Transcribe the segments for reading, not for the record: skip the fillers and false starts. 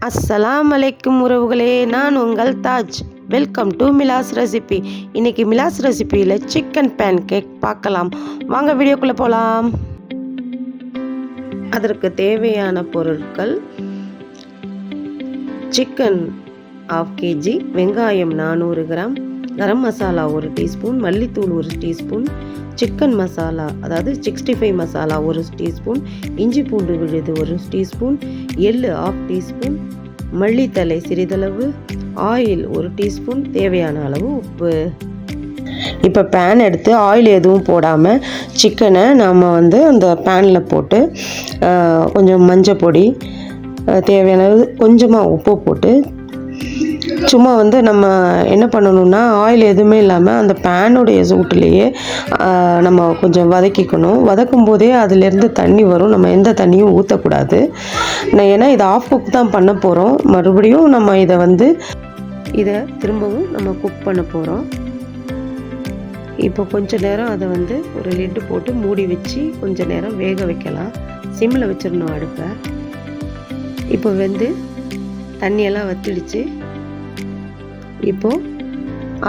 அஸ்ஸலாம் அலைக்கும் உறவுகளே, நான் உங்கள் Taj. Welcome to Mila's recipe. இன்றைக்கி மிலாஸ் ரெசிபியில் சிக்கன் பேன் கேக் பார்க்கலாம். வாங்க வீடியோக்குள்ளே போகலாம். அதற்கு தேவையான பொருட்கள்: சிக்கன் 1/2 kg, வெங்காயம் 400 கிராம், கரம் மசாலா 1 டீஸ்பூன், மல்லித்தூள் 1 டீஸ்பூன், சிக்கன் மசாலா அதாவது 65 மசாலா 1 டீஸ்பூன், இஞ்சி பூண்டு விழுது 1 டீஸ்பூன், எள்ளு 1/2 டீஸ்பூன், மல்லித்தலை சிறிதளவு, ஆயில் 1 டீஸ்பூன், தேவையான அளவு உப்பு. இப்போ பேன் எடுத்து ஆயில் எதுவும் போடாமல் சிக்கனை நம்ம அந்த பேனில் போட்டு கொஞ்சம் மஞ்சள் பொடி, தேவையான கொஞ்சமாக உப்பு போட்டு சும்மா நம்ம என்ன பண்ணணும்னா ஆயில் எதுவுமே இல்லாமல் அந்த பேனுடைய சூட்டுலேயே நம்ம கொஞ்சம் வதக்கிக்கணும். வதக்கும் போதே அதிலேருந்து தண்ணி வரும். நம்ம எந்த தண்ணியும் ஊற்றக்கூடாது. ஏன்னா இதை ஆஃப் குக் தான் பண்ண போகிறோம். மறுபடியும் நம்ம இதை திரும்பவும் நம்ம குக் பண்ண போகிறோம். இப்போ கொஞ்ச நேரம் அதை ஒரு லிட்டு போட்டு மூடி வச்சு கொஞ்ச நேரம் வேக வைக்கலாம். சிம்மில் வச்சிடணும் அடுப்பை. இப்போ தண்ணியெல்லாம் வத்திடுச்சு. இப்போது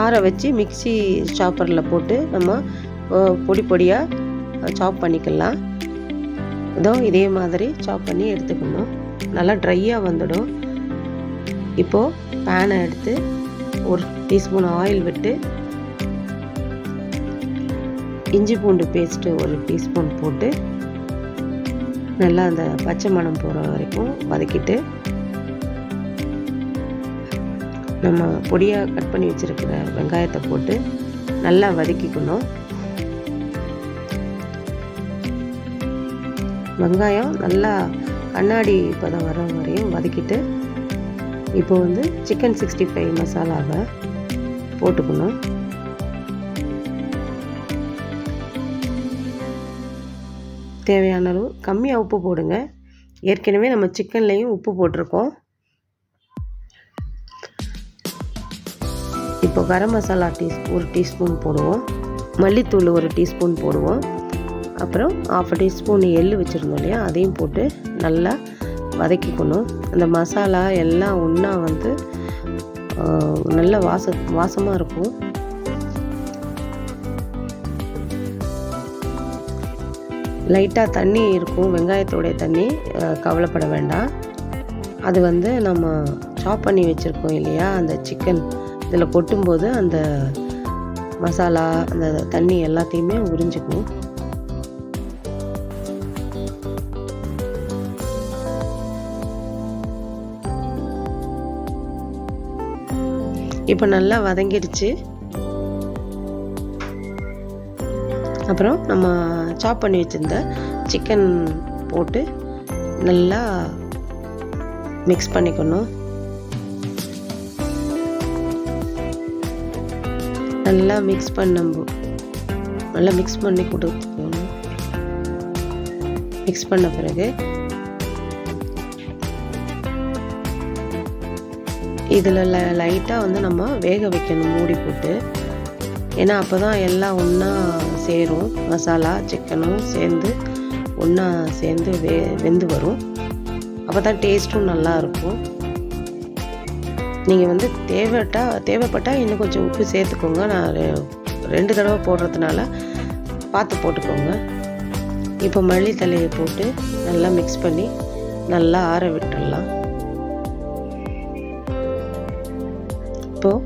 ஆற வச்சு மிக்ஸி சாப்பரில் போட்டு நம்ம பொடி பொடியாக சாப் பண்ணிக்கலாம். இதே மாதிரி சாப் பண்ணி எடுத்துக்கணும். நல்லா ட்ரையாக வந்துடும். இப்போது பேனை எடுத்து 1 டீஸ்பூன் ஆயில் விட்டு இஞ்சி பூண்டு பேஸ்ட்டு 1 டீஸ்பூன் போட்டு நல்லா அந்த பச்சை மணம் போகிற வரைக்கும் வதக்கிட்டு நம்ம பொடியாக கட் பண்ணி வச்சுருக்கிற வெங்காயத்தை போட்டு நல்லா வதக்கிக்கணும். வெங்காயம் நல்லா கண்ணாடி பதம் வர வரையும் வதக்கிட்டு இப்போ சிக்கன் 65 மசாலாவை போட்டுக்கணும். தேவையான அளவு கம்மியாக உப்பு போடுங்க. ஏற்கனவே நம்ம சிக்கன்லேயும் உப்பு போட்டிருக்கோம். இப்போ கரம் மசாலா 1 டீஸ்பூன் போடுவோம், மல்லித்தூள் 1 டீஸ்பூன் போடுவோம், அப்புறம் 1/2 டீஸ்பூன் எள்ளு வச்சுருந்தோம் இல்லையா, அதையும் போட்டு நல்லா வதக்கிக்கணும். அந்த மசாலா எல்லாம் ஒன்றா நல்ல வாசமாக இருக்கும். லைட்டாக தண்ணி இருக்கும், வெங்காயத்தோடைய தண்ணி, கவலைப்பட வேண்டாம். அது நம்ம சாப் பண்ணி வச்சுருக்கோம் இல்லையா, அந்த சிக்கன் இதில் கொட்டும்போது அந்த மசாலா அந்த தண்ணி எல்லாத்தையுமே உறிஞ்சிக்கும். இப்போ நல்லா வதங்கிடுச்சு. அப்புறம் நம்ம சாப் பண்ணி வச்சுருந்த சிக்கன் போட்டு நல்லா மிக்ஸ் பண்ணிக்கணும். நல்லா மிக்ஸ் பண்ணி கொடுத்துக்கணும். மிக்ஸ் பண்ண பிறகு இதில் லைட்டாக நம்ம வேக வைக்கணும் மூடி போட்டு. ஏன்னா அப்போ தான் எல்லாம் ஒன்றா சேரும். மசாலா சிக்கனும் சேர்ந்து ஒன்றா சேர்ந்து வெந்து வரும். அப்போ தான் டேஸ்ட்டும் நல்லாயிருக்கும். நீங்கள் தேவைப்பட்டால் இன்னும் கொஞ்சம் உப்பு சேர்த்துக்கோங்க. நான் 2 தடவை போடுறதுனால பார்த்து போட்டுக்கோங்க. இப்போ மல்லித்தலையை போட்டு நல்லா மிக்ஸ் பண்ணி நல்லா ஆற விட்டுடலாம். இப்போது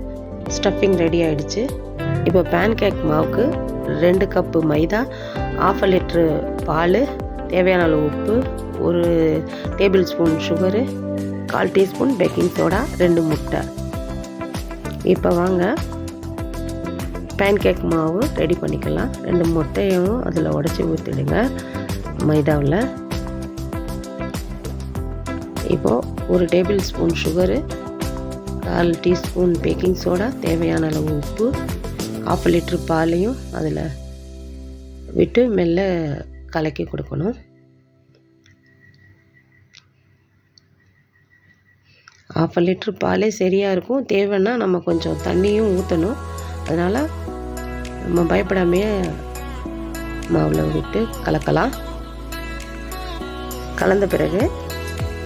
ஸ்டஃபிங் ரெடி ஆகிடுச்சு. இப்போ பேன் கேக் மாவுக்கு 2 கப்பு மைதா, 1/2 லிட்ரு பால், தேவையான அளவு உப்பு, 1 table spoon sugar, 1/4 teaspoon baking soda, 2 முட்டை. இப்போ வாங்க பேன் கேக் மாவு ரெடி பண்ணிக்கலாம். 2 முட்டையும் அதில் உடச்சி ஊற்றிடுங்க மைதாவில். இப்போது 1 table spoon sugar, 1/4 teaspoon baking soda, தேவையான அளவு உப்பு, 1/2 லிட்ரு பாலையும் அதில் விட்டு மெல்ல கலக்கி கொடுக்கணும். 1/2 லிட்ரு பாலே சரியாக இருக்கும். தேவைன்னா நம்ம கொஞ்சம் தண்ணியும் ஊற்றணும். அதனால் நம்ம பயப்படாமையே மாவில் விட்டு கலக்கலாம். கலந்த பிறகு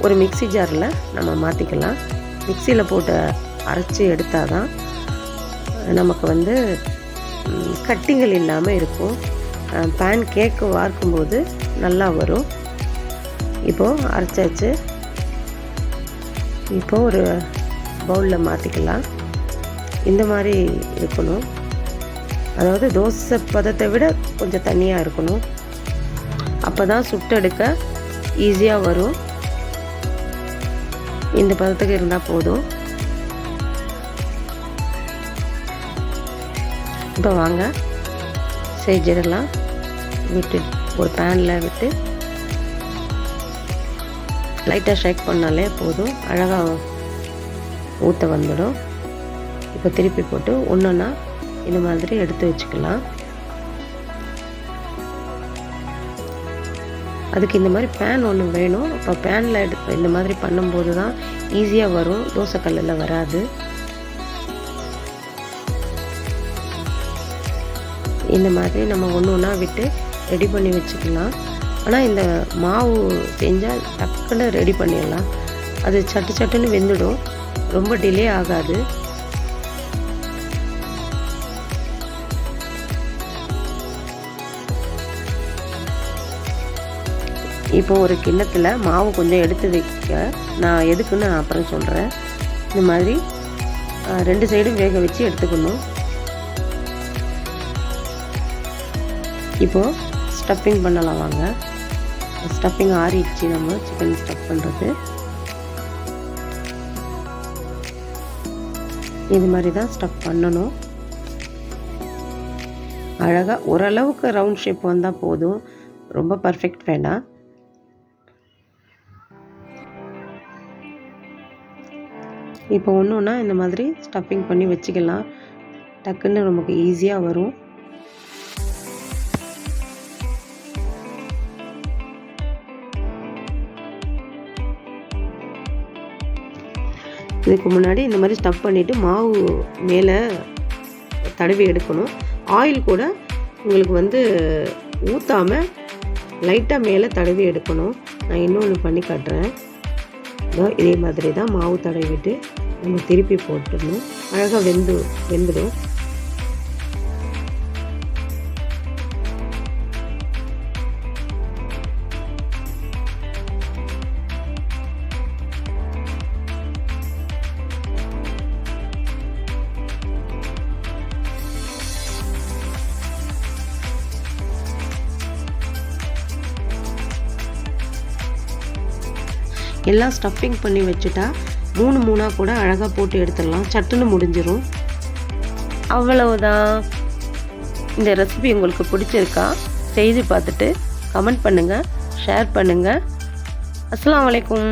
ஒரு மிக்ஸி ஜாரில் நம்ம மாற்றிக்கலாம். மிக்சியில் போட்டு அரைச்சி எடுத்தால் தான் நமக்கு வந்து கட்டிகள் இல்லாமல் இருக்கும். பேன் கேக்கு வார்க்கும்போது நல்லா வரும். இப்போது அரைச்சாச்சு. இப்போது ஒரு பவுலில் மாற்றிக்கலாம். இந்த மாதிரி இருக்கணும். அதாவது தோசை பதத்தை விட கொஞ்சம் தண்ணியாக இருக்கணும். அப்போ தான் சுட்டெடுக்க ஈஸியாக வரும். இந்த பதத்துக்கு இருந்தால் போதும். இப்போ வாங்க செஞ்சிடலாம். விட்டு ஒரு பேனில் விட்டு லைட்டாக ஷேக் பண்ணாலே போதும், அழகாக ஊற்ற வந்துடும். இப்போ திருப்பி போட்டு ஒன்றா இந்த மாதிரி எடுத்து வச்சுக்கலாம். அதுக்கு இந்த மாதிரி பேன் ஒன்று வேணும். அப்போ பேனில் இந்த மாதிரி பண்ணும்போது தான் ஈஸியாக வரும், தோசைக்கல்லில் வராது. இந்த மாதிரி நம்ம ஒன்று ஒன்றா விட்டு ரெடி பண்ணி வச்சுக்கலாம். ஆனால் இந்த மாவு செஞ்சால் டக்குன்னு ரெடி பண்ணிடலாம். அது சட்டு சட்டுன்னு வெந்துடும், ரொம்ப டிலே ஆகாது. இப்போ ஒரு கிண்ணத்தில் மாவு கொஞ்சம் எடுத்து வைக்க, நான் எதுக்குன்னு நான் அப்புறம் சொல்கிறேன். இந்த மாதிரி 2 சைடும் வேக வச்சு எடுத்துக்கணும். இப்போது ஸ்டஃப்பிங் பண்ணலாம் வாங்க. ஸ்டஃப்பிங் ஆறிடுச்சு. நம்ம சிக்கன் ஸ்டஃப் பண்ணுறது இது மாதிரி தான் ஸ்டஃப் பண்ணணும். அழகாக ஓரளவுக்கு ரவுண்ட் ஷேப் வந்தால் போதும், ரொம்ப பர்ஃபெக்ட் வேண்டாம். இப்போ ஒன்று ஒன்றா இந்த மாதிரி ஸ்டஃப்பிங் பண்ணி வச்சுக்கலாம். டக்குன்னு நமக்கு ஈஸியாக வரும். இதுக்கு முன்னாடி இந்த மாதிரி ஸ்டஃப் பண்ணிவிட்டு மாவு மேலே தடவி எடுக்கணும். ஆயில் கூட உங்களுக்கு வந்து ஊற்றாமல் லைட்டாக மேலே தடவி எடுக்கணும். நான் இன்னொன்று பண்ணி காட்டுறேன். இதே மாதிரி தான் மாவு தடவிட்டு நம்ம திருப்பி போட்டுடணும். அழகாக வெந்துடும். எல்லாம் ஸ்டஃப்பிங் பண்ணி வச்சுட்டா 3 கூட அழகாக போட்டு எடுத்துடலாம். சட்டுன்னு முடிஞ்சிடும். அவ்வளவுதான். இந்த ரெசிபி உங்களுக்கு பிடிச்சிருக்கா? செய்து பார்த்துட்டு கமெண்ட் பண்ணுங்கள், ஷேர் பண்ணுங்கள். அஸ்ஸலாமு அலைக்கும்.